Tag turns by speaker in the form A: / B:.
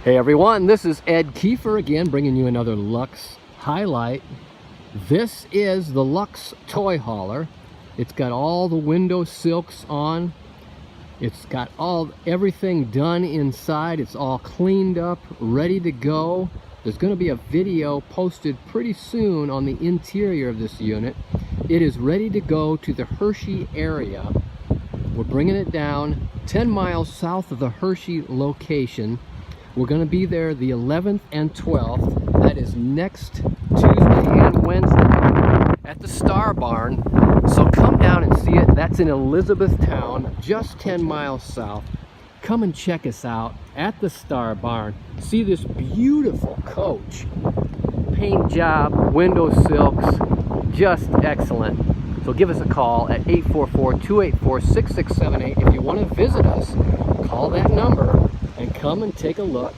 A: Hey everyone, this is Ed Kiefer again, bringing you another Luxe highlight. This is the Luxe toy hauler. It's got all the window silks on. It's got everything done inside. It's all cleaned up, ready to go. There's going to be a video posted pretty soon on the interior of this unit. It is ready to go to the Hershey area. We're bringing it down 10 miles south of the Hershey location. We're going to be there the 11th and 12th. That is next Tuesday and Wednesday at the Star Barn. So come down and see it. That's in Elizabethtown, just 10 miles south. Come and check us out at the Star Barn. See this beautiful coach. Paint job, window silks, just excellent. So give us a call at 844-284-6678. If you want to visit us, call that number and come and take a look